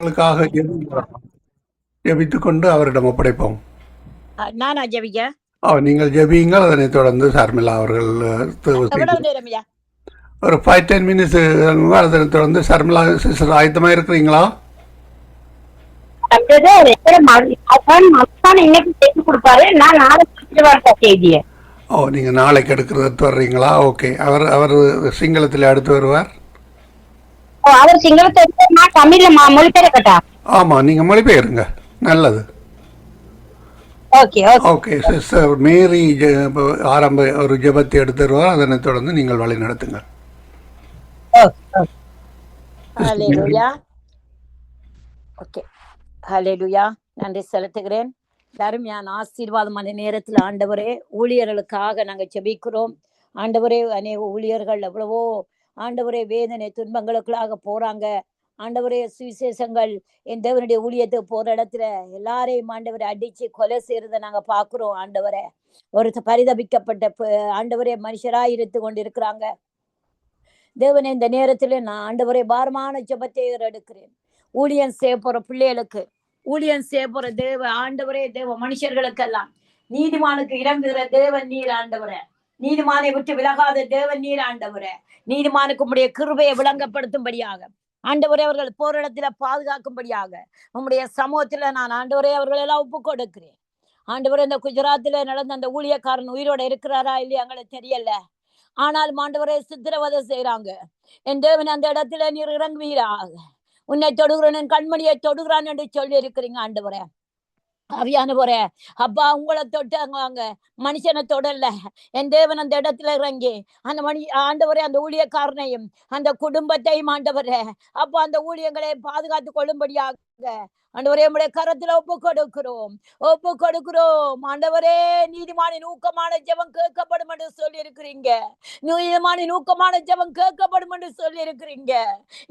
உங்களுக்காக ஜெபித்துக் கொண்டு அவரிடம் ஒப்படைப்போம். நானா ஜெபிக்க? நீங்கள் ஜெபியுங்கள். அதனைத் தொடர்ந்து ஷர்மிளா அவர்கள் தேர்வு செய்து எவ்வளவு நேரம் ஐயா? ஒரு 5-10 மினிட்ஸ். அதனைத் தொடர்ந்து ஷர்மிளா சிஸ்டர் ஆயத்தமா இருக்கிறீங்களா? நீங்க நாளைக்கு எடுக்கிறது வர்றீங்களா? ஓகே. அவர் சிங்களத்தில் அடுத்து வருவார். அவர் சிங்களத்தை நான் தமிழ்ல மொழிபெயர்க்கட்டா? ஆமா, நீங்க மொழிபெயருங்க. நல்லது. Okay okay. சிஸ்டர் மேரி ஆரம்ப ஒரு ஜெபத்தை எடுத்து வருவார். அதனைத் தொடர்ந்து நீங்கள் வழி நடத்துங்க. ஹல்லேலூயா. ஓகே. ஹல்லேலூயா. நன்றி செலுத்துகிறேன். அருமையான ஆசீர்வாதமான நேரத்தில் ஆண்டவரே, ஊழியர்களுக்காக நாங்கள் ஜெபிக்கிறோம். ஆண்டவரே, அநேக ஊழியர்கள் எவ்வளவோ ஆண்டவரே வேதனை துன்பங்களுக்குள்ளாக போறாங்க. ஆண்டவரே, சுவிசேஷங்கள் என் தேவனுடைய ஊழியத்துக்கு போற இடத்துல எல்லாரையும் ஆண்டவரை அடிச்சு கொலை செய்யறதை நாங்க பாக்குறோம். ஆண்டவரே, ஒரு பரிதபிக்கப்பட்ட ஆண்டவரே மனுஷராய் இருந்து கொண்டிருக்கிறாங்க. தேவனே, இந்த நேரத்துல நான் ஆண்டவரே பாரமான ஜெபத்தை எடுக்கிறேன். ஊழியம் செய்ய போற பிள்ளைகளுக்கு, ஊழியம் செய்ய போற தேவ ஆண்டவரே, தேவ மனுஷர்களுக்கெல்லாம் நீதிமானுக்கு இறங்குகிற தேவன் நீர் ஆண்டவரே, நீதிமானை விட்டு விலகாத தேவன் நீர் ஆண்டவரே, நீதிமானுக்கு உம்முடைய கிருபையை விளங்கப்படுத்தும்படியாக ஆண்டவரே அவர்கள் போரிடத்துல பாதுகாக்கும்படியாக உம்முடைய சமூகத்துல நான் ஆண்டவரே அவர்கள் எல்லாம் ஒப்பு கொடுக்கிறேன். ஆண்டவரே, இந்த குஜராத்ல நடந்த அந்த ஊழியக்காரன் உயிரோட இருக்கிறாரா இல்லையா எங்களுக்கு தெரியல. ஆனால் ஆண்டவரே சித்திரவதை செய்யறாங்க. என் தேவன் அந்த இடத்துல நீர் இறங்குவீராக. உன்னை தொடுகிறேன், கண்மணியை தொடுகிறான் என்று சொல்லி இருக்கிறீங்க ஆண்டவரே. அவியானவரே, அப்பா உங்களை தொட்டாங்க, மனுஷனை தொடல. என் தேவன் அந்த இடத்துல இறங்கி அந்த ஆண்டவரே அந்த ஊழியக்காரனையும் அந்த குடும்பத்தையும் ஆண்டவரே அப்பா அந்த ஊழியங்களை பாதுகாத்து கொள்ளும்படியாக ஆண்டவரே உம்முடைய கரத்துல ஒப்பு கொடுக்கிறோம். ஆண்டவரே, நீதிமானின் ஊக்கமான ஜெபம் கேட்கப்படும் என்று சொல்லி இருக்கிறீங்க. நீதிமானின் ஊக்கமான ஜெபம் கேட்கப்படும் என்று சொல்லி இருக்கிறீங்க.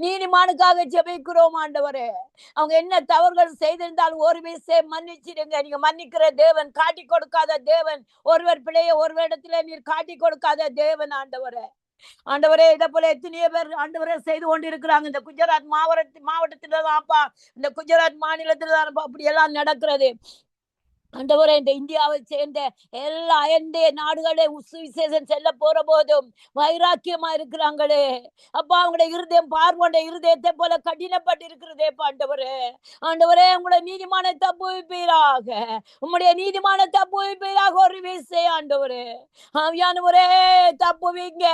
நீதிமானுக்காக ஜெபிக்கிறோம் ஆண்டவரே. அவங்க என்ன தவறுகள் செய்திருந்தாலும் ஒரு விஷயம் மன்னிச்சிடுங்க. நீங்க மன்னிக்கிற தேவன், காட்டி கொடுக்காத தேவன், ஒருவர் பிள்ளைய ஒருவரிடத்துல நீர் காட்டி கொடுக்காத தேவன் ஆண்டவரே. ஆண்டவரே, இதை போல எத்தனையோ பேர் ஆண்டவரே செய்து கொண்டிருக்கிறாங்க. இந்த குஜராத் மாவட்டத்துலதான்ப்பா, இந்த குஜராத் மாநிலத்துலதான்ப்பா அப்படி எல்லாம் நடக்கிறது. ஆண்டவரே, இந்த இந்தியாவை சேர்ந்த எல்லா அயர்ந்திய நாடுகளே சுவிசேஷம் செல்ல போற போதும் வைராக்கியமா இருக்கிறாங்களே அப்பா, அவங்களுடைய இருதயம் பார்வோட இருதயத்தை போல கடினப்பட்டு இருக்கிறதே ஆண்டவரே. ஆண்டவரே, உங்களுடைய நீதிமான தப்புவிப்பீராக, உம்முடைய நீதிமான தப்புவிப்பீராக ஒரு வீசை ஆண்டவரே. ஆவியானவரே, தப்புவீங்க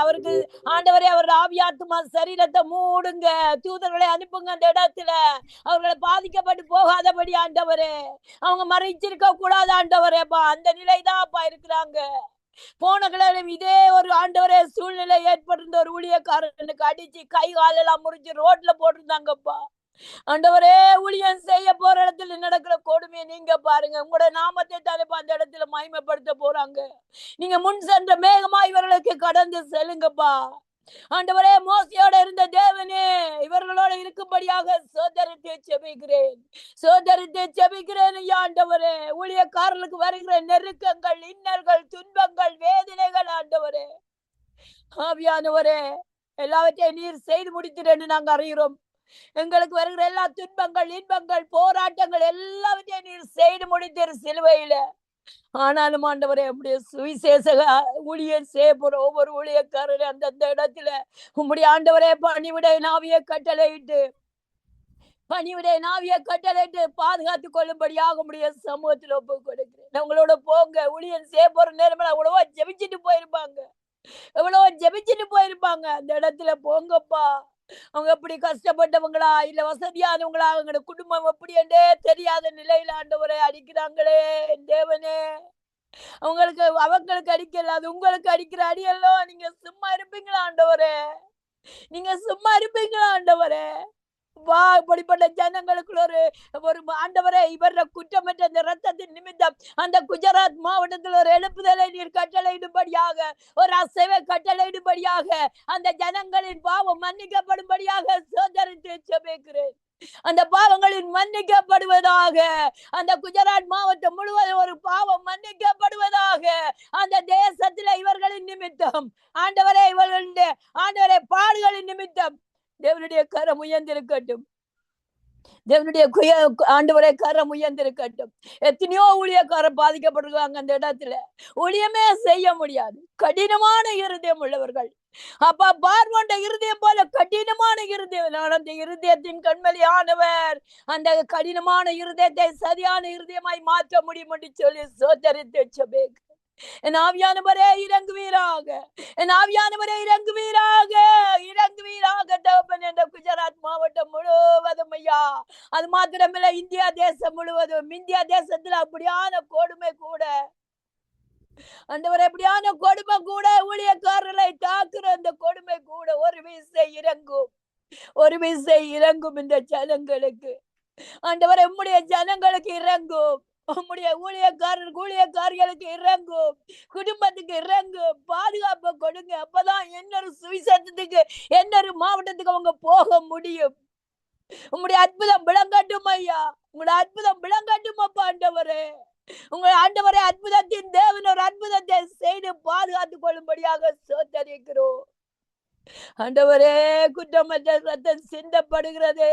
அவருக்கு ஆண்டவரே. அவர் ஆவியாத்மா சரீரத்தை மூடுங்க, தூதர்களை அனுப்புங்க அந்த இடத்துல, அவர்களை பாதிக்கப்பட்டு போகாதபடி ஆண்டவரே. அவங்க மறைச்சிருக்க கூடாது ஆண்டவரேப்பா, அந்த நிலைதான்ப்பா இருக்கிறாங்க. போன கிழமையும் இதே ஒரு ஆண்டவரே சூழ்நிலை ஏற்பட்டிருந்த ஒரு ஊழியக்காரனுக்கு அடிச்சு கை காலெல்லாம் முறிஞ்சு ரோட்ல போட்டிருந்தாங்கப்பா. ஆண்டவரே, ஊழியம் செய்ய போற இடத்துல நடக்கிற கொடுமையை நீங்க பாருங்க. உங்களோட நாமத்தை தலைப்பா அந்த இடத்துல மகிமைப்படுத்த போறாங்க. நீங்க முன் சென்ற மேகமா இவர்களுக்கு கடந்து செல்லுங்கப்பா. ஆண்டவரே, மோசையோட இருந்த தேவனே இவர்களோட இருக்கும்படியாக சோதரித்து செபிக்கிறேன் ஆண்டவரே. ஊழியக்காரர்களுக்கு வருகிற நெருக்கங்கள், இன்னல்கள், துன்பங்கள், வேதனைகள் ஆண்டவரே, ஆவியானவரே எல்லாவற்றையும் நீர் செய்து முடித்திரன்னு நாங்க அறிகிறோம். எங்களுக்கு வருகிற எல்லா துன்பங்கள், இன்பங்கள், போராட்டங்கள் எல்லாவற்றையும் நீர் செய்து முடித்திரு சிலுவையில. ஆனாலும் ஆண்டவரே, உம்முடைய சுவிசேஷ ஊழியர் செய்ய போற ஒவ்வொரு ஊழியக்காரரே அந்தந்த இடத்துல உம்முடைய ஆண்டவரே பணிவிடை நாவிய கட்டளையிட்டு பாதுகாத்து கொள்ளும்படியாக உம்முடைய சமூகத்தில் ஒப்பு கொடுக்கிறேன். உங்களோட போங்க. ஊழியர் செய்ய போற நேரம் எவ்வளவோ ஜெபிச்சுட்டு போயிருப்பாங்க. அந்த இடத்துல போங்கப்பா. அவங்க எப்படி கஷ்டப்பட்டவங்களா இல்ல வசதியானவங்களா, அவங்களோட குடும்பம் எப்படி என்றே தெரியாத நிலையில ஆண்டவரை அடிக்கிறாங்களே தேவனே. அவங்களுக்கு அடிக்கல, அது உங்களுக்கு அடிக்கிற அடியெல்லாம் நீங்க சும்மா இருப்பீங்களா ஆண்டவரே? வா, இப்படிப்பட்ட ஜனங்களுக்குள்ள ஒரு ஆண்டவரே இவர குற்றமற்ற அந்த ரத்தத்தின் நிமித்தம் அந்த குஜராத் மாவட்டத்தில் ஒரு எழுப்புதலை நீர் கட்டளையிடும்படியாக, ஒரு அசைவை கட்டளையிடும்படியாக, அந்த ஜனங்களின் பாவம் மன்னிக்கப்படும்படியாக சோதரித்து ஜெபிக்கிறேன். அந்த பாவங்களின் மன்னிக்கப்படுவதாக. அந்த குஜராத் மாவட்டம் முழுவதும் ஒரு பாவம் மன்னிக்கப்படுவதாக. அந்த தேசத்தில இவர்களின் நிமித்தம் ஆண்டவரே, இவர்களுடைய ஆண்டவரே பாடுகளின் நிமித்தம் தேவனுடைய கரம் உயர்ந்திருக்கட்டும். தேவனுடைய ஆண்டவரே கரம் உயர்ந்திருக்கட்டும். எத்தனையோ ஊழியக்காரர் பாதிக்கப்பட்டிருக்காங்க அந்த இடத்துல, ஊழியமே செய்ய முடியாது. கடினமான இருதயம் உள்ளவர்கள். அப்பா, பார்வோண்ட இருதயம் போல கடினமான இருதயம். நான் அந்த இருதயத்தின் கண்மலி ஆனவர் அந்த கடினமான இருதயத்தை சரியான இருதயமாய் மாற்ற முடியும் என்று சொல்லி சோதரித்து ஜெபிக்கிறேன். என் ஆவியானவரே இறங்குவீராக, என் ஆவியானவரே இறங்குவீராக, இறங்குவீராக தகப்பன். என்ற குஜராத் மாவட்டம் முழுவதும் ஐயா, அது மாத்திரமில்ல இந்தியா தேசம் முழுவதும். இந்தியா தேசத்துல அப்படியான கொடுமை கூட, ஆண்டவரே, எப்படியான கொடுமை கூட, ஊழியக்காரர்களை தாக்குற அந்த கொடுமை கூட ஒரு விசை இறங்கும், ஒரு விசை இறங்கும் இந்த ஜனங்களுக்கு. ஆண்டவரே, உம்முடைய ஜனங்களுக்கு இறங்கும், உம்முடைய ஊழியக்காரர்களுக்கு இறங்கும், குடும்பத்துக்கு இறங்கும், பாதுகாப்பை கொடுங்க. அப்பதான் இன்னொரு சுவிசேஷத்துக்கு, இன்னொரு மாவட்டத்துக்கு அவங்க போக முடியும். உங்களுடைய அற்புதம் விளங்கட்டும் ஐயா, உங்களுடைய அற்புதம் விளங்கட்டும் அப்பா. ஆண்டவரே, உங்கள் ஆண்டவரே, அற்புதத்தின் தேவன் ஒரு அற்புதத்தை செய்து பாதுகாத்துக் கொள்ளும்படியாக சோதரிக்கிறோம். ஆண்டவரே, குற்றமற்ற ரத்தம் சிந்தப்படுகிறது,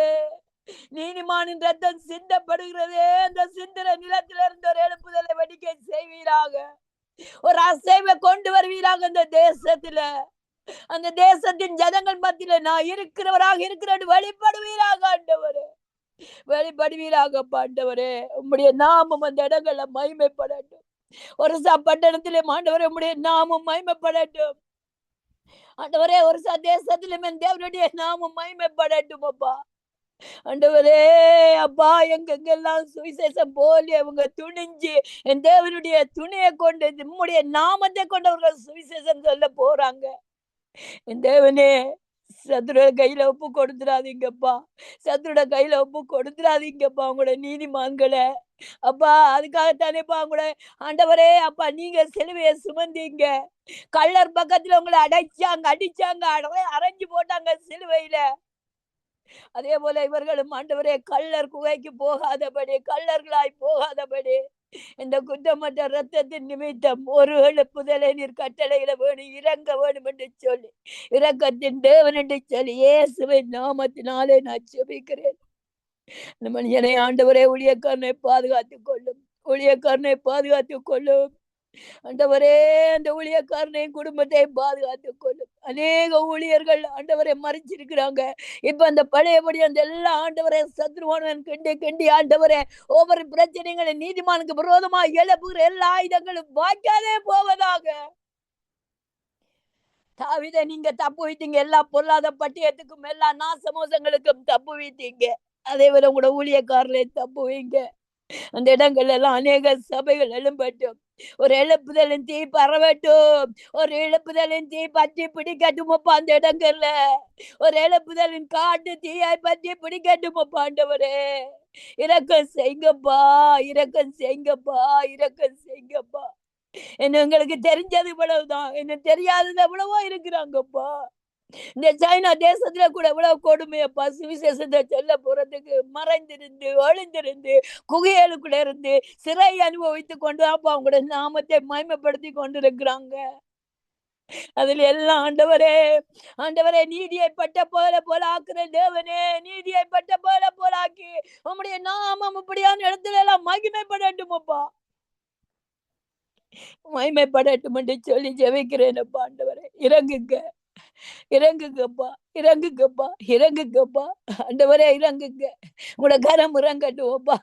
நீதிமானின் ரத்தம் சிந்தப்படுகிறது. அந்த சிந்திர நிலத்திலிருந்து ஒரு எழுப்புதலை வெடிக்கை செய்வீராக, ஒரு அசைவை கொண்டு வருவீராக அந்த தேசத்துல, அந்த தேசத்தின் ஜனங்கள் மத்தியில நான் இருக்கிறவராக இருக்கிறேன் வெளிப்படுவீராக ஆண்டவரே, வெளிப்படுவீராக ஆண்டவரே. உம்முடைய நாமம் அந்த இடங்கள்ல மகிமைப்படட்டும். ஒரு பட்டணத்திலே ஆண்டவரே உம்முடைய நாமம் மகிமைப்படட்டும் ஆண்டவரே. ஒரு தேசத்திலும் என் தேவனுடைய நாமம் மகிமைப்படட்டும் அப்பா. ஆண்டவரே அப்பா, எங்கெங்கெல்லாம் சுவிசேஷம் போலி அவங்க துணிஞ்சு என் தேவனுடைய துணியை கொண்டு நம்முடைய நாமத்தை கொண்டு அவர்கள் சுவிசேஷம் சொல்ல போறாங்க. என் தேவனே, சத்துருட கையில ஒப்பு கொடுத்துடாதீங்கப்பா, சத்துருட கையில ஒப்பு கொடுத்துடாதீங்கப்பா உங்களோட நீதிமான்களை. அப்பா, அதுக்காகத்தானேப்பா உங்களோட ஆண்டவரே அப்பா, நீங்க சிலுவையை சுமந்தீங்க, கள்ளர் பக்கத்துல உங்களை அடிச்சாங்க, அரைஞ்சு போட்டாங்க சிலுவையில. அதே போல இவர்களும் ஆண்டவரே கள்ளர் குகைக்கு போகாதபடி, கள்ளர்களாய் போகாதபடி இந்த குற்றமற்ற ரத்தத்தின் நிமித்தம் ஒரு எழுப்புதலை நீர் கட்டளையில வேணும், இறங்க வேணும் என்று சொல்லி, இரக்கத்தின் தேவன் என்று சொல்லி இயேசுவின் நாமத்தினாலே நான் ஜெபிக்கிறேன். இந்த மனிதனை ஆண்டவரே ஊழியக்காரனை பாதுகாத்துக் கொள்ளும், ஊழியக்காரனை பாதுகாத்துக் கொள்ளும் ஆண்டவரே. அந்த ஊழியக்காரனையும் குடும்பத்தையும் பாதுகாத்துக் கொள்ளும். அநேக ஊழியர்கள் ஆண்டவரை மறைச்சிருக்கிறாங்க. இப்ப அந்த பழையபடி அந்த எல்லா ஆண்டவரை சத்ருவானவன் கிண்டி ஆண்டவரே ஒவ்வொரு பிரச்சனைகளை நீதிமானுக்கு விரோதமா எழுப்புகிற எல்லா ஆயுதங்களும் வாய்க்காதே போவதாக. தாவீதை நீங்க தப்பு வைத்தீங்க, எல்லா பொருளாதார பட்டியத்துக்கும் எல்லா நாசமோசங்களுக்கும் தப்பு வைத்தீங்க. அதே போல உங்களோட ஊழியக்காரரை தப்பு வைங்க. அந்த இடங்கள் எல்லாம் அநேக சபைகள் எழும்பட்டும், ஒரு எழுப்புதலின் தீ பரவட்டும், ஒரு எழுப்புதலின் தீ பற்றி பிடிக்கட்டுமப்பா அந்த இடங்கள்ல, ஒரு எழுப்புதலின் காட்டு தீயாய் பற்றி பிடிக்கட்டுமப்பா ஆண்டவரே. இரக்கம் செய்யுங்கப்பா, இரக்கம் செய்யுங்கப்பா, இரக்கம் செய்யுங்கப்பா. என்ன எங்களுக்கு தெரிஞ்சது இவ்வளவுதான், என்ன தெரியாதது எவ்வளவோ இருக்கிறாங்கப்பா. இந்த சைனா தேசத்துல கூட எவ்வளவு கொடுமையப்பா, சுவிசேஷத்தை சொல்ல போறதுக்கு மறைந்திருந்து ஒளிந்திருந்து குகைகளுக்குள்ள இருந்து சிறை அனுபவித்துக் கொண்டுதான்ப்பா அவங்களோட நாமத்தை மகிமைப்படுத்தி கொண்டிருக்கிறாங்க. அதுல எல்லாம் ஆண்டவரே நீதியை பட்ட போல ஆக்குற தேவனே, நீதியை பட்ட போல ஆக்கி உம்முடைய நாமம் இப்படியான இடத்துல எல்லாம் மகிமைப்படட்டுமப்பா, மகிமைப்படட்டும் என்று சொல்லி ஜெபிக்கிறேன் அப்பா. ஆண்டவரே இறங்குங்க, இறங்குங்கப்பா, இறங்குங்கப்பா, இறங்குங்கப்பா ஆண்டவரே, இறங்குங்க. உங்களோட கரம் இறங்கட்டுமப்பா.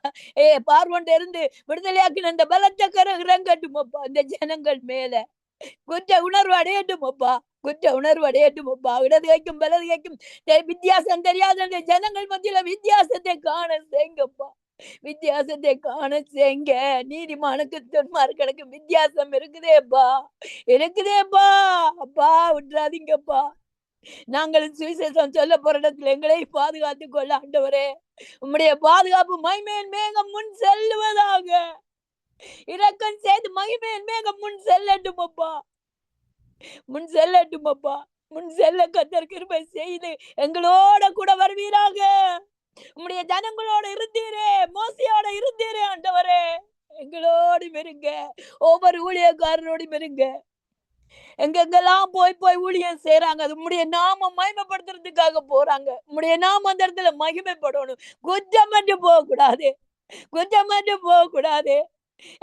பார்வோன்ட இருந்து விடுதலையாக்கின அந்த பலத்த கரம் இறங்கட்டுமப்பா இந்த ஜனங்கள் மேல. குற்ற உணர்வு அடையட்டுமப்பா, குற்ற உணர்வு அடையட்டுமப்பா. இடது கைக்கும் வலது கைக்கும் வித்தியாசம் தெரியாத அந்த ஜனங்கள் மத்தியில வித்தியாசத்தை காண செய்யுங்கப்பா, வித்தியாசத்தை காண செய்யுங்க. நீதிமானுக்கு துன்மார்க்கனுக்கு வித்தியாசம் இருக்குதேப்பா, இருக்குதேப்பா. அப்பா விட்டுறாதீங்கப்பா. நாங்கள் சுவிசேஷம் சொல்ல போற இடத்துல எங்களை பாதுகாத்துக் கொள்ள ஆண்டவரே, உம்முடைய பாதுகாப்பு மகிமையின் மேகம் முன் செல்லுவதாக. இரக்கம் செய்து மகிமையின் மேகம் முன் செல்லட்டுமப்பா, முன் செல்லட்டுமப்பா, முன் செல்ல கர்த்தர் கிருபை செய்து எங்களோட கூட வருவீராக. உம்முடைய ஜனங்களோட இருந்தீரே, மோசையோட இருந்தீரே ஆண்டவரே, எங்களோடு இருங்க, ஒவ்வொரு ஊழியக்காரரோடும் இருங்க. எங்கெங்கெல்லாம் போய் போய் ஊழியம் செய்யறாங்க. அது உம்முடைய நாம மகிமைப்படுத்துறதுக்காக போறாங்க. உம்முடைய நாம அந்த இடத்துல மகிமைப்படணும். குற்றமற்று போக கூடாது, குற்றமற்று போக கூடாது.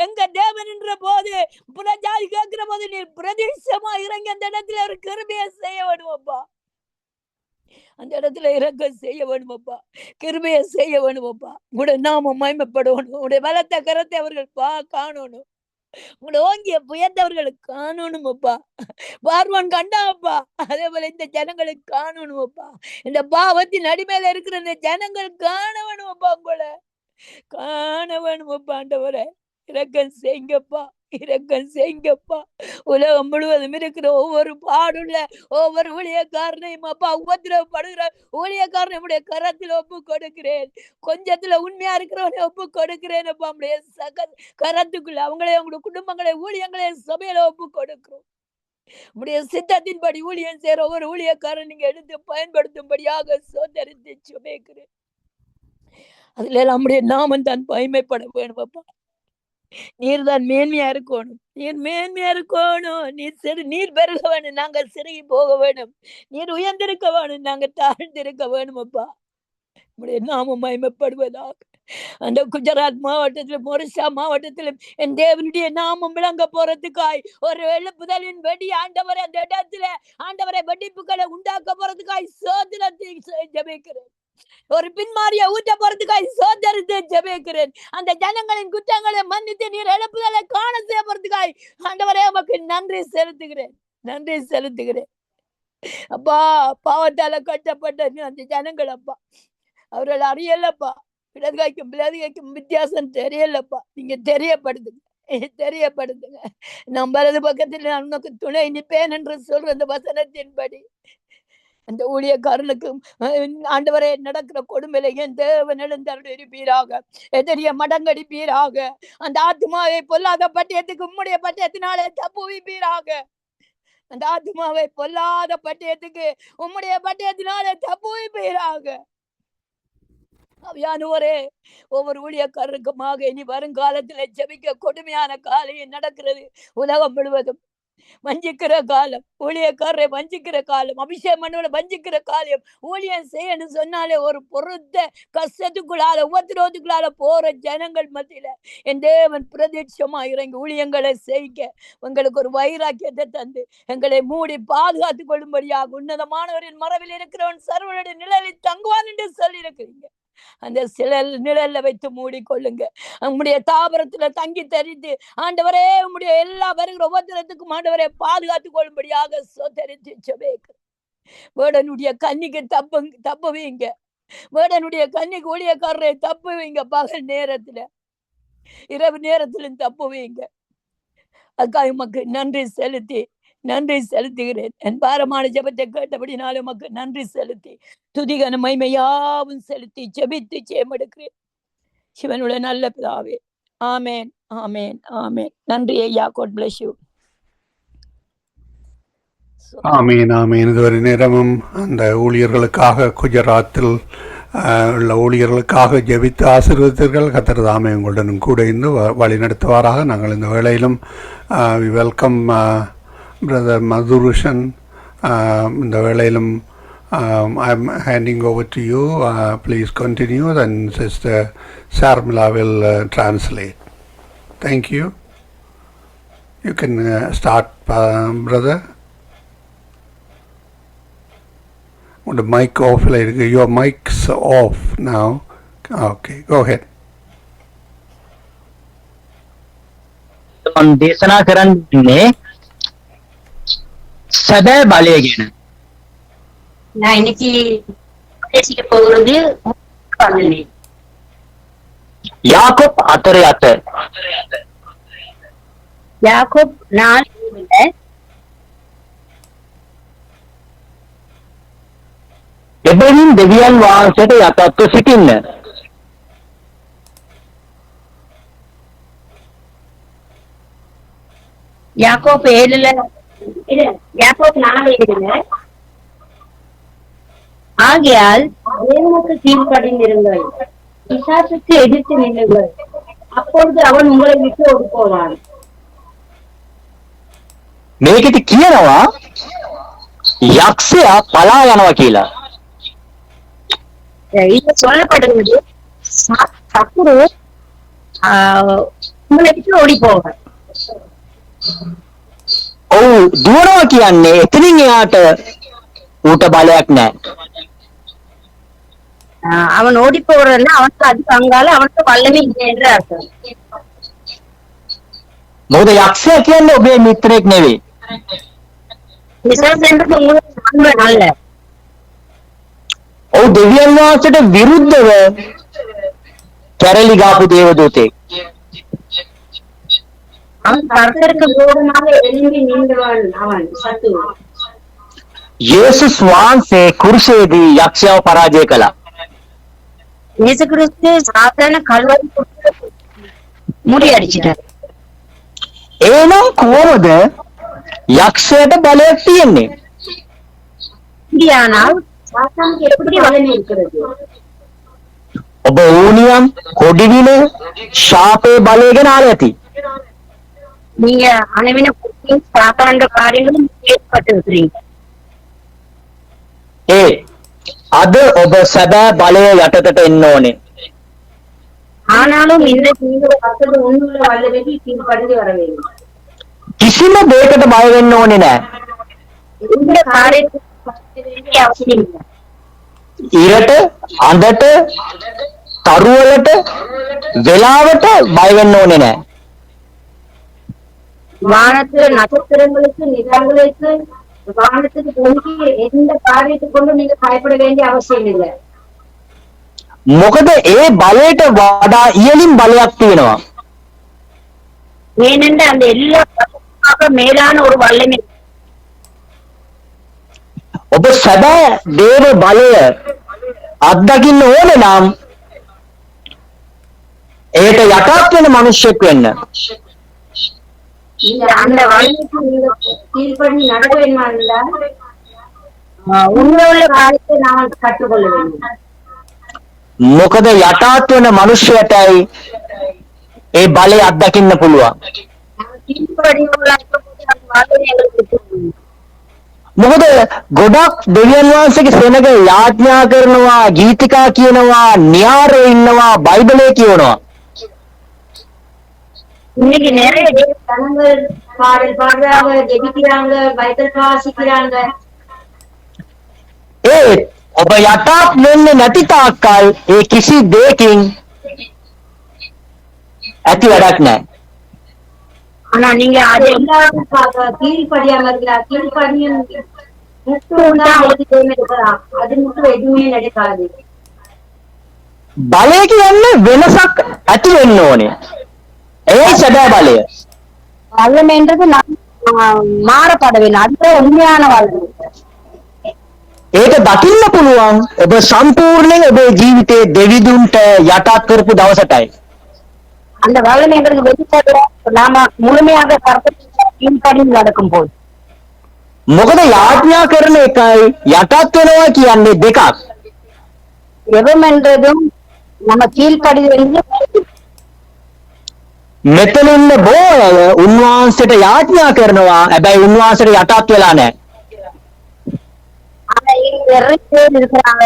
எங்க தேவன்ன்ற போது புறஜாதி கேட்கிற போது நீர் பிரதேசமா இறங்கி அந்த இடத்துல ஒரு கிருபையை செய்ய வேணுமப்பா. அந்த இடத்துல இறங்க செய்ய வேணுமப்பா, கிருபையை செய்ய வேணுமப்பா. உங்களுடைய நாம மகிமைப்படணும். உங்களுடைய பலத்த கரத்தை அவர்கள் காணணும். உங்களை ஓங்கிய புயர்ந்தவர்களுக்கு காணணுமப்பா. பார்வன் கண்டாப்பா, அதே போல இந்த ஜனங்களுக்கு காணணுமப்பா. இந்த பாவத்தின் அடிமையில இருக்கிற இந்த ஜனங்கள் காண வேணுமப்பா. உங்களை காண வேணுமப்பா. ஆண்டவரே இரக்கம் செய்யுங்கப்பா, இரக்கம் செய்யுங்கப்பா. உலகம் முழுவதும் இருக்கிற ஒவ்வொரு பாடுள்ள ஒவ்வொரு ஊழியக்காரனையும் அப்பா, உபத்திரவப்படுகிற ஊழியக்காரனை உடைய கரத்தில் ஒப்பு கொடுக்கிறேன். கொஞ்சத்துல உண்மையா இருக்கிறவனை ஒப்பு கொடுக்கிறேன் அப்பா. நம்முடைய கரத்துக்குள்ள அவங்களே, அவங்களுடைய குடும்பங்களை, ஊழியங்களை சபையில ஒப்பு கொடுக்கிறோம். உடைய சித்தத்தின்படி ஊழியம் செய்யற ஒவ்வொரு ஊழியக்காரன் நீங்க எடுத்து பயன்படுத்தும்படியாக சோதரித்து சுமக்கிறேன். அதுல நம்முடைய நாமம் தான் மகிமைப்பட வேணும் அப்பா. நீர் தான் மேன்மையா இருக்கணும், நீர் மேன்மையா இருக்கணும். நீர் பெருக வேணும், நாங்க சிறுகி போக வேணும். நீர் உயர்ந்திருக்க வேணும், நாங்க தாழ்ந்திருக்க வேணும் அப்பா. நம்முடைய நாமம் மகிமைப்படுவதாக. அந்த குஜராத் மாவட்டத்திலும் ஒரிசா மாவட்டத்திலும் என் தேவனுடைய நாமம் விளங்க போறதுக்காய் ஒரு எழுப்புதலின் வெடி ஆண்டவரை அந்த இடத்துல ஆண்டவரை வெடிப்புகளை உண்டாக்க போறதுக்காய் சோதனத்தை ஜெபிக்கிறேன். ஒரு பின்மாரியை ஊட்ட போறதுக்காய் சோதரித்து ஜெபிக்கிறேன். அந்த ஜனங்களின் குற்றங்களை மன்னித்து நீர் எழுப்புதலை காண செய்ய போறதுக்காய் ஆண்டவரே உமக்கு நன்றி செலுத்துகிறேன், நன்றி செலுத்துகிறேன் அப்பா. பாவத்தால கட்டப்பட்ட அந்த ஜனங்கள் அப்பா, அவர்கள் அறியலப்பா. பிளதுகைக்கும் வித்தியாசம் தெரியலப்பா. நீங்க தெரியப்படுத்துங்க. நான் வலது பக்கத்தில் நான் உனக்கு துணை நிற்பேன் என்று சொல்ற அந்த வசனத்தின்படி அந்த ஊழியக்காரனுக்கு ஆண்டவரே நடக்கிற கொடுமையில என் தேவன் எழுந்தருள்வீராக, எதிரிய மடங்கடிப்பீராக. அந்த ஆத்மாவை பொல்லாத பட்டயத்துக்கு உம்முடைய பட்டயத்தினாலே தப்புவிப்பீராக. அந்த ஆத்மாவை பொல்லாத பட்டயத்துக்கு உம்முடைய பட்டயத்தினாலே தப்புவிப்பீராக. அவையானவரே, ஒவ்வொரு ஊழியக்காரருக்குமாக இனி வருங்காலத்துல ஜெபிக்க கொடுமையான காலம் நடக்கிறது. உலகம் முழுவதும் வஞ்சிக்கிற காலம், ஊழியக்காரரை வஞ்சிக்கிற காலம், அபிஷேகம் மனுவலை வஞ்சிக்கிற காலம். ஊழியம் செய்யணும் சொன்னாலே ஒரு பொருத்த கஷ்டத்துக்குள்ளால உபத்திரவத்துக்குள்ளால போற ஜனங்கள் மத்தியில என் தேவன் பிரதட்சமா இறங்கி ஊழியங்களை செய்ய உங்களுக்கு ஒரு வைராக்கியத்தை தந்து எங்களை மூடி பாதுகாத்துக் கொள்ளும்படியாக உன்னதமானவரின் மரபில் இருக்கிறவன் சர்வனுடைய நிழலில் தங்குவான் என்று சொல்லி இருக்கிறீங்க. அந்த நிழல்ல வைத்து மூடிக்கொள்ளுங்க. உம்முடைய தாபரத்துல தங்கி தெரிந்து ஆண்டவரே உம்முடைய எல்லா வருகிற உபத்திரத்துக்கும் ஆண்டவரே பாதுகாத்துக் கொள்ளும்படியாக சோதரித்து ஜெபிக்கிறேன். வேடனுடைய கன்னிக்கு தப்புவீங்க, வேடனுடைய கன்னிக்கு ஊழியக்காரரை தப்புவீங்க. பகல் நேரத்துல இரவு நேரத்திலும் தப்புவீங்க. அதுக்காக உமக்கு நன்றி செலுத்துகிறேன். என் பாரமான ஜெபத்தை கேட்டபடினாலும் உமக்கு நன்றி செலுத்தி துதிகன மகிமையாவும் செலுத்தி ஜெபித்து ஜெயமெடுக்கிறேன். சிவனுடைய நல்ல பிதாவே, ஆமேன், ஆமேன், ஆமேன். நன்றி ஐயா. God bless you. ஆமீன், ஆமீன். இதுவரை நேரமும் அந்த ஊழியர்களுக்காக குஜராத்தில் உள்ள ஊழியர்களுக்காக ஜெபித்து ஆசீர்வதித்தீர்கள். கர்த்தர் தாமே உங்களுடன் கூட இருந்து வழி நடத்துவாராக. நாங்கள் இந்த வேளையிலும் வெல்கம் பிரதர் மதுருஷன். இந்த வேளையிலும் I'm handing over to you. Please continue, then Sister Sarmila will translate. Thank you. You can start, brother. The mic off. Your mic's off now. Okay, go ahead. දේශනා කරන්නේ සැබෑ බලය ගැන. நான் இன்னைக்கு பேசிக்க போகிறது பலனை. யாக்கோப் 4:8. யாக்கோப் 4:8. එබැවින් දෙවියන් වහන්සේට යටත්ව සිටින්න. யாக்கோப் 4:7. ஆகையால் தேவனுக்கு கீழ்ப்படிந்திருங்கள், பிசாசுக்கு எதிர்த்து நில்லுங்கள், அப்பொழுது அவன் உங்களை விட்டு ஓடி போவான். මේකෙදි කියනවා යක්ෂයා පලා යනවා කියලා. இது சொல்லப்படுகிறது சத்துரு உங்களை விட்டு ஓடி போக. ඔව් දුවනවා කියන්නේ එතනින් එයාට ඌට බලයක් නැහැ. அவன் ஓடி போறதுன்னா அவனுக்கு அது பங்கால அவனுக்கு வல்லமை இல்லை என்று அர்த்தம். මොකද යක්ෂයා කියන්නේ ඔබේ මිත්‍රෙක් නෙවෙයි. பிசாசு என்றது உங்களுக்கு நண்பன் அல்ல. ඔව් දෙවියන් වහන්සේට විරුද්ධව කැරලි ගාපු දේවදූතෙක්. அவன் கர்த்தருக்கு விரோதமாக எழும்பி நின்றவன் அவன் சத்துரு. යේසුස් වහන්සේ කුරුසයේදී යක්ෂයාව පරාජය කළා. இயேசு கிறிஸ்து சாதாரண கல்வாரி முறியடிச்சிட்டார். එහෙනම් කොහොමද යක්ෂයාට බලයක් තියෙන්නේ? அப்படியானால் சாத்தானுக்கு எப்படி வல்லமை இருக்கிறது? ඔබ ඌනියම් කොඩිවිල ශාපේ බලය ගැන අහලා ඇති. நீங்க அனைவின சாத்தாண்ட காரியங்களும் ஏற்பட்டிருக்கிறீங்க. ඒ අද ඔබ සැබෑ බලය යටතට එන්න ඕනේ. ஆனாலும் இன்றைக்கு நீங்கள் கர்த்தருடைய உண்மையுள்ள வல்லமைக்கு கீழ்ப்படிந்து வர வேண்டும். කිසිම දෙයකට බය වෙන්න ඕනේ නැහැ. இந்த காரியத்துக்கு பயப்பட வேண்டிய அவசியம் இல்லை. ඉරට, අඳට, තරුවලට, වෙලාවට බය වෙන්න ඕනේ නැහැ. வானத்து நட்சத்திரங்களுக்கு நிலங்களுக்கு வானத்துக்கு பூமிக்கு எந்த காரியத்தை கொண்டு நீங்க பயப்பட வேண்டிய அவசியம் இல்லை. මොකද ඒ බලයට වඩා ඉහළින් බලයක් තියෙනවා. ஏனென்று அந்த எல்லா மேலான ஒரு வல்லமை. ඔබ සැබෑ දේව බලය අත්දකින්න ඕනේ නම් ඒට යටත් වෙන මිනිසෙක් වෙන්න. அந்த வல்லமைக்கு நீங்க கீழ்ப்படி நடக்க வேண்டுமா இருந்தால் உண்மையுள்ள காரியத்தை நாம் கற்றுக்கொள்ள வேண்டும். මොකද යටත් වෙන මිනිසයටයි ඒ බලය අත්දකින්න පුළුවන්. මොකද ගොඩක් දෙවියන් වහන්සේගේ සෙනග යාඥා කරනවා, ගීතිකා කියනවා, න්‍යාරෝ ඉන්නවා, බයිබලයේ කියනවා. இன்னைக்கு நிறைய ஜனங்கள் பாடல் பாடுறாங்க, ஜெபிக்கிறாங்க, பைபிள் வாசிக்கிறாங்க. ඒත් ඔබ යටත් වෙන්නේ නැති තාක්කල් ඒ කිසි දෙයකින් ඇති වැඩක් නැහැ. ஆனா நீங்க அது எல்லாருக்கும் கீழ்ப்படியாம இருக்கிறார். கீழ்ப்படியும் மட்டும் தான் அவருக்கு தேவை இருக்கிறான். அது மட்டும் எதுவுமே நடக்காது. බලය කියන්නේ වෙනසක් ඇති වෙන්න ඕනේ. ඒයි සැබෑ බලය. வல்லமைன்றது மாறப்பட வேண்டும். அதுதான் உண்மையான வல்லமை. ඒක දකින්න පුළුවන් ඔබ සම්පූර්ණයෙන් ඔබේ ජීවිතේ දෙවිදුන්ට යටත් කරපු දවසටයි. அந்த வல்லமைங்கிறது வெளிப்பாடு நாம முழுமையாக கர்த்தருக்கு கீழ்ப்படிந்து நடக்கும் போது. මොකද යාඥා කරන එකයි යටත් වෙනවා කියන්නේ දෙකක්. எவம் என்றதும் நம்ம கீழ்ப்படி මෙතන ඉන්න බොහෝ අය උන්වහන්සේට යාඥා කරනවා. හැබැයි උන්වහන්සේට යටත් වෙලා නැහැ. ஆனா இங்க நிறைய பேர் இருக்கிறாங்க,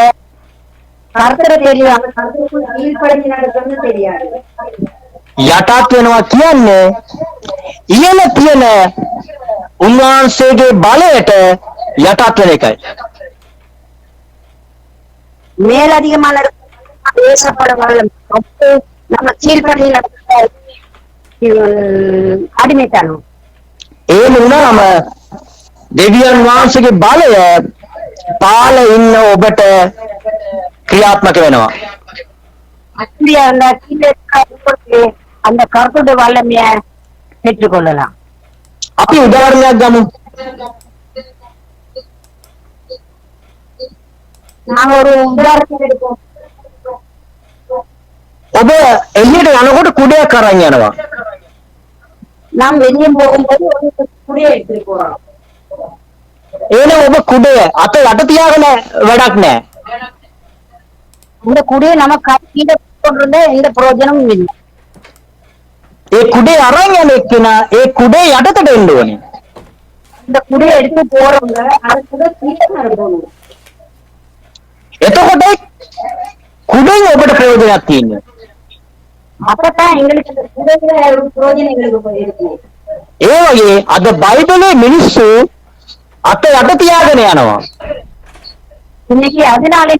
கர்த்தரை தெரியாம கர்த்தருக்கு கீழ்ப்படிந்து நடக்கிறது தெரியாது. යටත් වෙනවා කියන්නේ ඉහළ තියෙන උන්වහන්සේගේ බලයට යටත් වෙන එකයි. மேலதிகமான பேசப்பட வல்லம் நம்ம கீழ்ப்படி அடிமைத்தனம். ඒ වුණාම දෙවියන් වහන්සේගේ බලය පාල ඉන්න ඔබට ක්‍රියාත්මක වෙනවා. அப்படியா அந்த கீழே அந்த கர்த்தருடைய வல்லமைய பெற்றுக்கொள்ளலாம். අපි උදාහරණයක් ගමු. நாங்க ஒரு உதாரணம் எடுப்போம். ඔබ එළියට යනකොට කුඩයක් අරන් යනවා. நாம் வெளியே போகும்போது ஒரு குடியை எடுத்துட்டு போறோம். එහෙනම් ඔබ කුඩය අත යට තියාගෙන වැඩක් නැහැ. இந்த குடியை நம்ம கீழே போட்டிருந்தா எந்த பிரயோஜனமும் இல்லை. ඒ කුඩේ අරන් යන එක්කෙනා ඒ කුඩේ යටතට එන්න ඕනේ. இந்த குடியை எடுத்து போறவங்க அது கூட சீக்கிரம் இருக்கணும். එතකොට කුඩෙන් ඔබට ප්‍රයෝජනයක් තියෙනවා. அப்பதான் எங்களுக்கு அந்த குடையில ஒரு பிரயோஜனம் எங்களுக்கு போயிருக்கு. ඒ වගේ අද බයිබලයේ මිනිස්සු අත යට තියාගෙන යනවා. இன்னைக்கு அதனாலே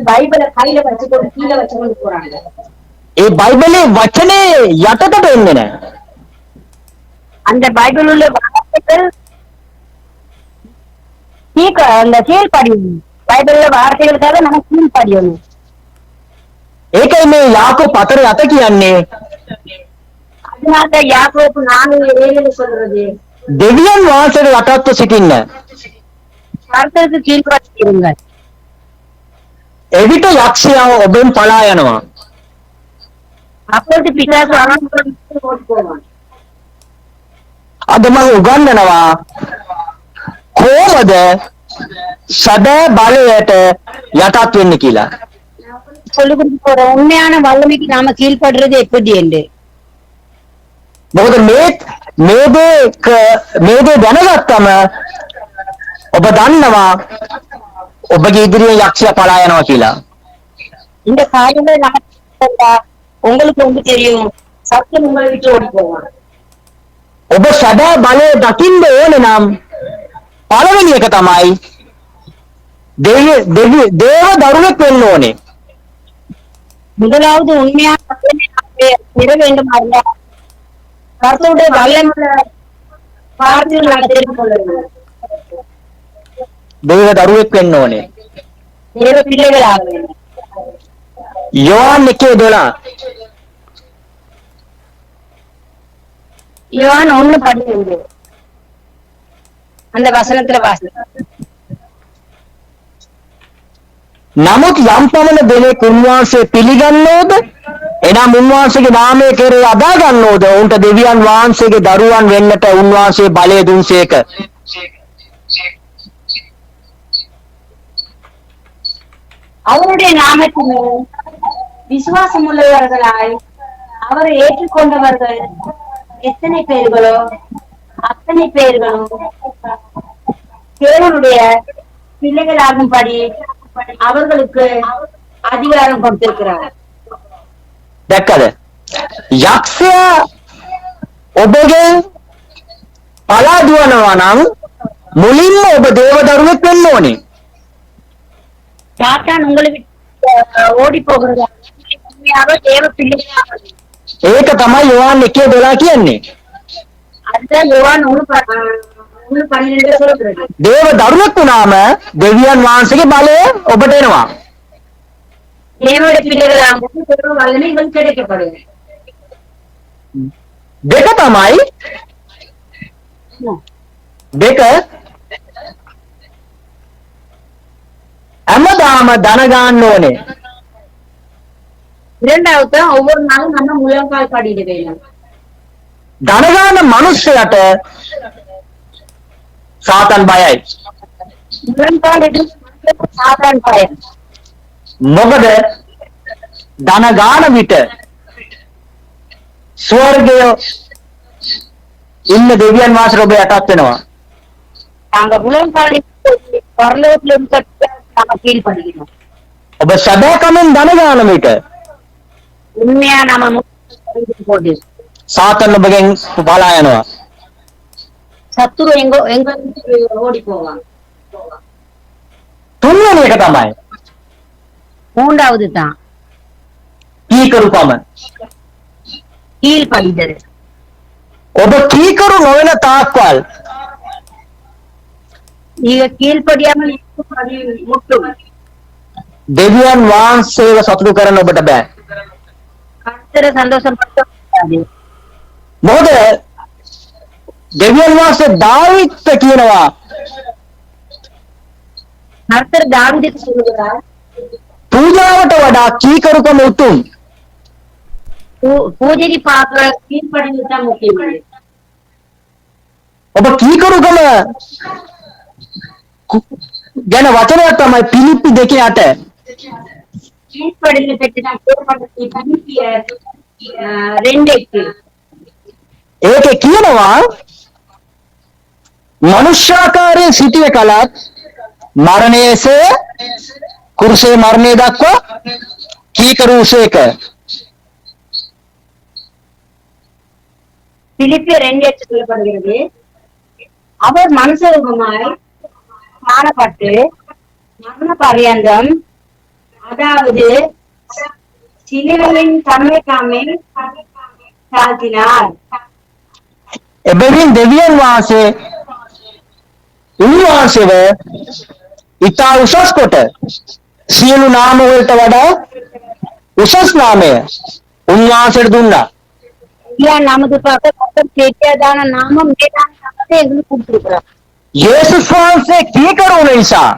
பைபிளை கையில வச்சுக்கொண்டு கீழே வச்சுக்கொண்டு போறாங்க. ඒ බයිබලයේ වචනේ යටට එන්නේ නැහැ. அந்த பைபிள் உள்ள வார்த்தைகள் அந்த கீழ்ப்படியணும். பைபிள்ல வார்த்தைகளுக்காக நம்ம கீழ்ப்படியணும். ඒකයි මේ යාකෝබ් 4:7 කියන්නේ அதனால யாக்கோபு 4:7 சொல்றது දෙවියන් වහන්සේට යටත්ව සිටින්න. கர்த்தருக்கு கீழ்ப்படியுங்க. එවිට යක්ෂයා ඔබෙන් පලා යනවා. அப்பொழுது பிசாசு அவனுக்கு ஓடி போவான். අද මම උගන්වනවා කොහොමද සදා බලයට යටත් වෙන්නේ කියලා. சொல்லிக் கொடுத்து போற உண்மையான வல்லமைக்கு நாம கீழ்ப்படுறது எப்படி என்று. මොකද මේ දේ දැනගත්තම ඔබ දන්නවා ඔබගේ ඉදිරියෙන් යක්ෂයා පලා යනවා කියලා. இந்த காரியங்களை நடந்தா உங்களுக்கு வந்து தெரியும் சத்தியம் உங்களை விட்டு ஓடி போவான். ඔබ සදා බලය දකින්න ඕනේ නම් පළවෙනි එක තමයි දේව දරුවෙක් වෙන්න ඕනේ. முதலாவது உண்மையான வல்லமை பெற வேண்டும் அல்ல கர்த்தருடைய வல்லமை வார்த்தைகள் நாங்கள் தெரிந்து கொள்ள வேண்டும். දේව දරුවෙක් වෙන්න ඕනේ. தேவ பிள்ளைகள் ஆக வேண்டும். යෝහන් 1:12 யோவான் 1:12 அந்த வசனத்துல வாசி. නමුත් යම් පමණ දෙනෙක් උන්වහන්සේ පිළිගන්නෝද එනම් උන්වහන්සේගේ නාමය කෙරෙහි අදා ගන්නෝද ඔවුන්ට දෙවියන් වහන්සේගේ දරුවන් වෙන්නට උන්වහන්සේ බලය දුන්සේක. அவருடைய நாமத்தில் விசுவாசம் உள்ளவர்களாய் அவரை ஏற்றுக்கொண்டவர்கள் எத்தனை பேர்களோ அத்தனை பேர்களும் தேவனுடைய பிள்ளைகளாகும்படி அவர்களுக்கு அதிகாரம் கொடுத்திருக்கிறார். දැක්කද? යක්ෂයා ඔබගෙන් පලා දුවනවා නම් මුලින්ම ඔබ දේව දරුවෙක් වෙන්න ඕනේ. சாத்தான் உங்களை விட்டு ஓடி போகிறது உண்மையாக தேவ பிள்ளைகளாக. ඒක තමයි යෝහන් 1:12 කියන්නේ. அதுதான் யோவான் 1:12 சொல்றது. දේව දරුවෙක් වුණාම දෙවියන් වහන්සේගේ බලය ඔබට එනවා. தேவனுடைய பிள்ளைகளாக தேவ வல்லமைகள் கிடைக்கப்படும். දෙක තමයි දෙක හැමදාම ධන ගන්න ඕනේ. இரண்டாவது ஒவ்வொரு நாளும் நம்ம முழங்கால் படியிட வேண்டும். ධන ගන්න මිනිස්සයාට සාතන් බයයි. முழங்கால் இடுவது சாத்தான் பயம். මොකද ධන ගන්න විට ස්වර්ගයේ ඉන්න දෙවියන් වහන්සේ ඔබ යටත් වෙනවා. நாங்க முழங்கால் பரலோகத்தில் இருந்து நாம கீழ்படுகிறோம். ඔබ සදාකමෙන් ධන ගන්න විට உண்மையா நாம போது සාතන් ඔබගෙන් පලා යනවා. சத்துரு எங்க எங்க ஓடி போவான். තුන්වෙනි එක තමයි மூன்றாவது தான் කීකරුකම. கீழ்படிதல். ඔබ කීකරු නොවන තාක්කල් நீங்க கீழ்படியாமல் முட்டும் දෙවියන් වහන්සේව සතුටු කරන්න ඔබට බෑ. கர்த்தரை சந்தோஷப்படுத்த මොකද දෙවියන් වහන්සේ දාවිත්ට කියනවා கர்த்தர் தாவீதுக்கு சொல்லுகிறார் පූජාවට වඩා කීකරුකම උතුම්. பூஜைக்கு பார்க்க கீழ்படிதல் தான் முக்கியம். ඔබ කීකරුකම ගැන වචනයක් තමයි පිලිප්පි 2:8. கீழ்படிதல் பற்றி நான் கேள்விப்பட்டேன். பிலிப்பியர் 2:8 ඒකේ කියනවා මනුෂ්‍යාකාරයෙන් සිටිය කලත් මරණයසේ කුරුසේ මරණය දක්වා කීකරුසේක. பிலிப்பியர் 2:8 சொல்லப்படுகிறது, அவர் மனுஷரூபமாய் காணப்பட்டு மரண பரியந்தம், அதாவது சிலுவையின் தம்மை தாமே தாழ்த்தினார். එබැවින් දෙවියන් වහන්සේ උන්වහන්සේව ඉතා උසස් කොට සියලු නාම වලට වඩා උසස් නාමය උන්වහන්සේට දුන්නා. ஐயா, நமது பக்கத்தில் கேட்காதான நாமம் மேலான நாமத்தை எங்களுக்கு கொடுத்திருக்கிறார். යේසුස් වහන්සේ කීකරු වුණ නිසා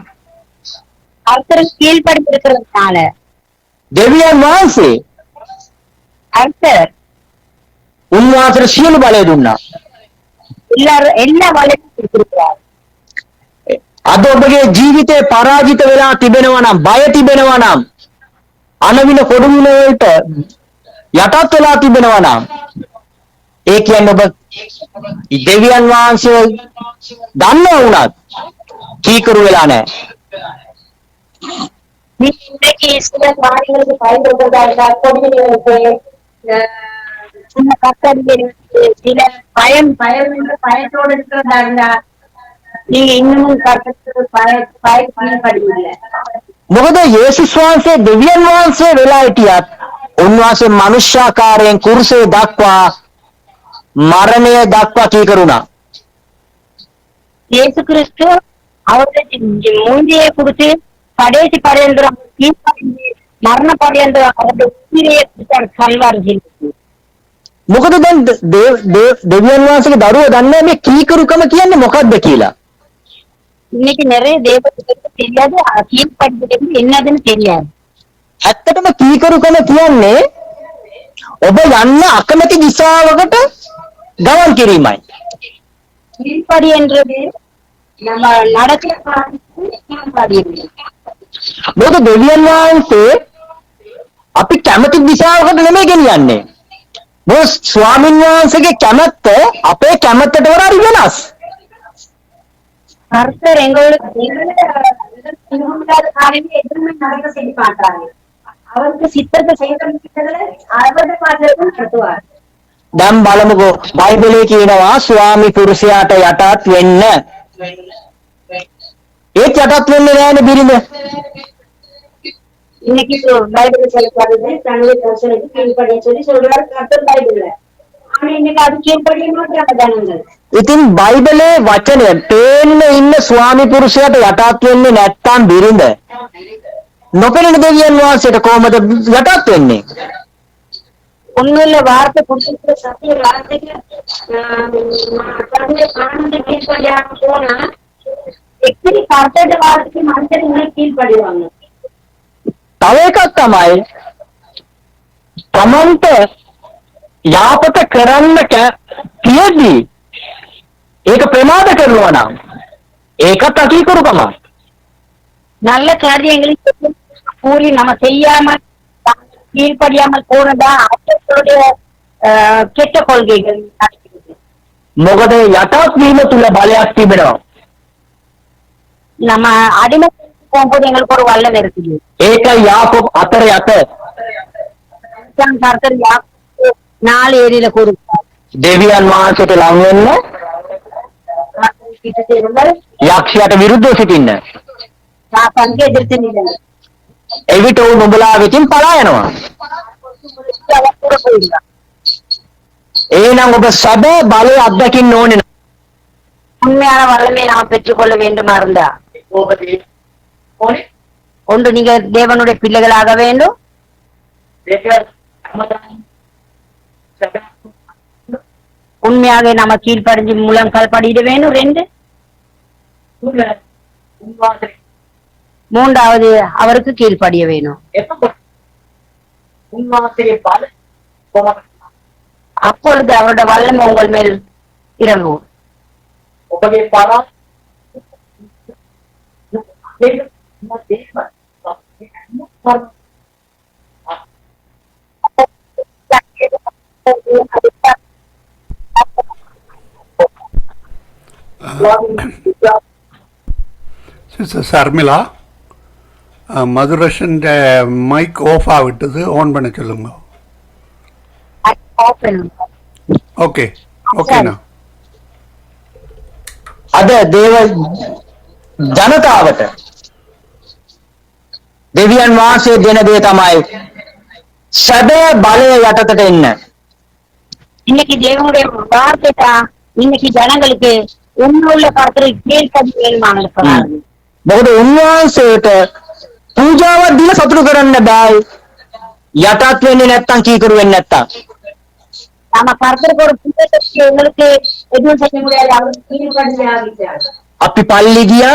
கர்த்தருக்கு கீழ்ப்படிந்திருக்கிறதுனால දෙවියන් වහන්සේ கர்த்தர் උන්වහන්සේට සියලු බලය දුන්නා. எல்லா வலையும் கொடுத்திருக்கிறார். අද ඔබගේ ජීවිතේ පරාජිත වෙලා තිබෙනවා නම්, බය තිබෙනවා නම්, අනවින කොඩුමුණ වලට යටත් වෙලා තිබෙනවා නම්, ඒ කියන්නේ ඔබ දෙවියන් වහන්සේ දන්නවා වුණත් කීකරු වෙලා නැහැ. நீ இன்றைக்கு சில காரியங்களுக்கு பயன்படுறதா இருந்தா, கொடுமைகளுக்கு, சின்ன கத்தடிகளுக்கு, சில பயம் என்ற பயத்தோடு இருக்கிறதா இருந்தா, நீங்க இன்னமும் கத்தத்துக்கு பயப்படுவீங்க. මොකද යේසුස් වහන්සේ දෙවියන් වහන්සේ වෙලා හිටියත් උන්වහන්සේ මනුෂ්‍යාකාරයෙන් කුරුසේ දක්වා මරණය දක්වා කීකරුණා. இயேசு கிறிஸ்து அவருடைய மூஞ்சியை கொடுத்து கடைசி பரியந்தரம் மரண பரியந்தரம் அவருடைய உயிரையே கொடுத்தார் கல்வாரியில். මොකද දැන් දෙවියන් වහන්සේගේ දරුවෝ දන්නේ මේ කීකරුකම කියන්නේ මොකක්ද කියලා. இன்னைக்கு நிறைய தேவத்துக்கு தெரியாது, கீழ்படுத்துறது என்னதுன்னு தெரியாது. ඇත්තටම කීකරුකම කියන්නේ ඔබ යන්න අකමැති දිශාවකට ගමන් කිරීමයි. கீழ்ப்படி என்றது நம்ம நடக்கிற காரியத்துக்கு கீழ்ப்படி. මොකද දෙවියන් වහන්සේ අපි කැමති දිශාවකට නෙමෙයි ගෙනියන්නේ. මොකද ස්වාමීන් වහන්සේගේ කැමැත්ත අපේ කැමැත්තට වඩා වෙනස්. கர்த்தர் எங்களுக்கு காரியமே எதுவுமே நடக்க செய்ய மாட்டாங்க. அவருக்கு சித்தத்தை செய்யறது அவருடைய பாத்திரத்தை நடத்துவார். දැන් බලමුකෝ බයිබලයේ කියනවා ස්වාමි පුරුෂයාට යටත් වෙන්න. ඒත් යටත් වෙන්නේ නෑනේ බිරිඳ. இன்னைக்கு பைபிள் சொல்லப்படுது தன்னுடைய தரிசனத்துக்கு கீழ்ப்படிய சொல்லி சொல்றாரு கர்த்தர் பைபிள்ல. ஆனா இன்னைக்கு அது கீழ்ப்படிய மாட்டாங்க ஜனங்கள். ඉතින් බයිබලයේ වචනය පේන්න ඉන්න ස්වාමි පුරුෂයාට යටත් වෙන්නේ නැත්තම් බිරිඳ නොපෙනෙන දෙවියන් වහන්සේට කොහොමද යටත් වෙන්නේ? உண்மையில வார்த்தை கொடுத்துருக்கிற சத்திய வார்த்தைக்கு தன்னுடைய பிராணத்தை கீழ்ப்படியாம போனா எப்படி கர்த்தர் வார்த்தைக்கு மனிதர்கள் கீழ்ப்படிவாங்க? තව එකක් තමයි තමන්ට යාපත කරන්න කියද්දී ඒක ප්‍රමාද කරනවා නම් ඒකත් අකීකරුකමක්. நல்ல காரியங்களை கூறி நம்ம செய்யாம கீழ்ப்படியாமல் போனதா அவர்களுடைய கெட்ட கொள்கைகள் நடக்கிறது. මොකද යටත් වීම තුල බලයක් තිබෙනවා. நம்ம அடிமை போகும்போது எங்களுக்கு ஒரு வல்லமை இருக்குது. ඒකයි යාකොබ් 4:8 கர்த்தர் யாக்கோபு 4:7 கூறுகிறார். දෙවියන් වහන්සේට ලං වෙන්න යක්ෂයාට විරුද්ධව සිටින්න. சாத்தானுக்கு எதிர்த்து நில்லுங்க. එවිට උන් උඹලා වෙතින් පලා යනවා. அவர் கூட போயிடுவார். එහෙනම් ඔබ සැබෑ බලය අත්දකින්න ඕනේ. உண்மையான வல்லமையை நாம் பெற்றுக்கொள்ள வேண்டுமா இருந்தா ஒன்று நீங்க தேவனுடைய பிள்ளைகளாக வேண்டும். உண்மையாக நம்ம கீழ்ப்படிஞ்சு முழங்கால் படியிட வேணும். 2 மூன்றாவது அவருக்கு கீழ்ப்படிய வேணும். அப்பொழுது அவருடைய வல்லமை உங்கள் மேல் இறங்கும். Sister Sarmila, Madhurshan mic off ஆகிட்டது, ஆன் பண்ண சொல்லுங்க. ஓகே ஓகேண்ணா. අද දේව ජනතාවට දෙවියන් වහන්සේ දෙන දේ තමයි සැබෑ බලය යටතට එන්න. இன்னைக்கு தேவனுடைய வார்த்தை தான் இன்னைக்கு ஜனங்களுக்கு உண்மையுள்ள கருத்துக்கு கீழ்ப்படி வேணுமானது. මොකද උන්වහන්සේට පූජාවක් දීලා සතුටු කරන්න බෑ. යටත් වෙන්නේ නැත්තම් කීකරු වෙන්නේ නැත්තම්. நம்ம கருத்துக்கு ஒரு புத்தகத்தை எங்களுக்கு எதுவும் செய்ய முடியாது. அவருக்கு கீழ்ப்படியாக අපි පල්ලි ගියා,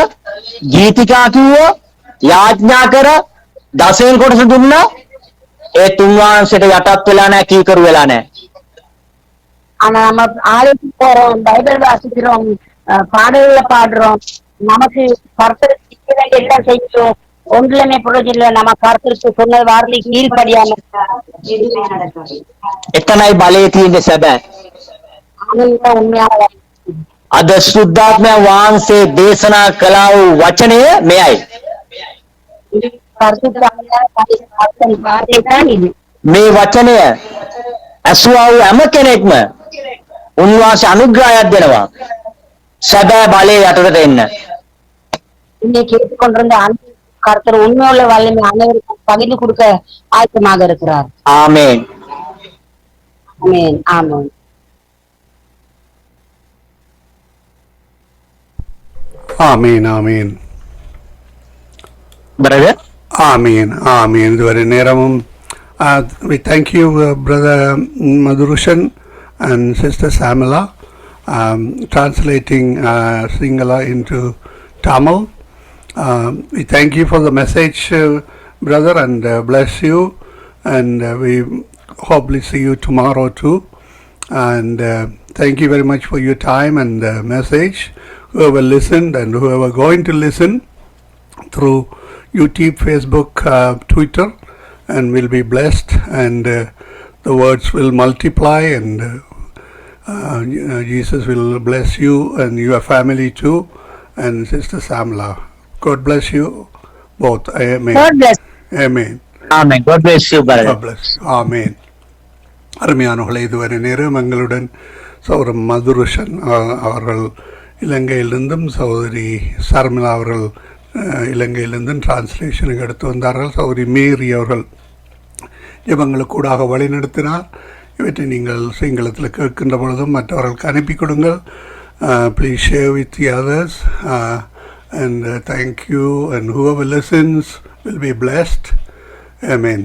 ගීතිකා කිව්වා, යාඥා කරා, දසයෙන් කොටස දුන්නා. ඒ තුන්වහන්සේට යටත් වෙලා නැහැ, කීකරු වෙලා නැහැ. ஆனா நம்ம ஆலயத்துக்கு போறோம், பைபிள் வாசிக்கிறோம், பாடல்களை பாடுறோம், நமக்கு கருத்துக்கு எல்லாம் செய்யும், ஒன்றுலமே புரோஜில நம்ம கருத்துக்கு சொன்ன வார்த்தை கீழ்படியாம எதுவுமே நடக்காது. එතනයි බලය තියෙන්නේ සැබෑ. அதுதான் உண்மையான අද සුද්ධාත්මය වහන්සේ දේශනා කළා වූ වචනය මෙයයි. கருத்துக்கு வார்த்தை தான் இது. මේ වචනය ඇසුවා වූ හැම කෙනෙක්ම උන්වහන්සේ අනුග්‍රහයක් දෙනවා. සැබෑ බලය යටතට එන්න. இன்னைக்கு கேட்டுக்கொண்டிருந்த அந்த கருத்தர் உண்மையுள்ள வல்லமை அனைவருக்கும் பகிர்ந்து கொடுக்க ஆயத்தமாக இருக்கிறார். ආමේන්. ஆமென் ஆமென். ஆமீன் ஆமீன் බරද? ஆமீன் ஆமீன். இதுவரை நேரமும் we thank you brother Madhurushan and sister Samila translating Sinhala into Tamil. We thank you for the message brother, and bless you, and we hopefully see you tomorrow too, and thank you very much for your time and message. Whoever listened and whoever going to listen through YouTube, Facebook, Twitter, and will be blessed, and the words will multiply, and Jesus will bless you and your family too, and Sister Samla. God bless you both. Amen. God bless. Amen. ආමේන්. God bless you brother. God bless you. Amen. அருமையானவர்களே, இதுவரை நேரம் எங்களுடன் சௌரம் மதுருஷன் அவர்கள் இலங்கையிலிருந்தும், சகோதரி சர்மிளா அவர்கள் இலங்கையிலிருந்தும் டிரான்ஸ்லேஷனுக்கு எடுத்து வந்தார்கள். சகோதரி மேரி அவர்கள் ஜெபங்களுக்கூடாக வழி நடத்தினார். இவற்றை நீங்கள் சிங்களத்தில் கேட்கின்ற பொழுதும் மற்றவர்களுக்கு அனுப்பி கொடுங்கள். Please share with the others, and thank you, and whoever listens will be blessed. Amen.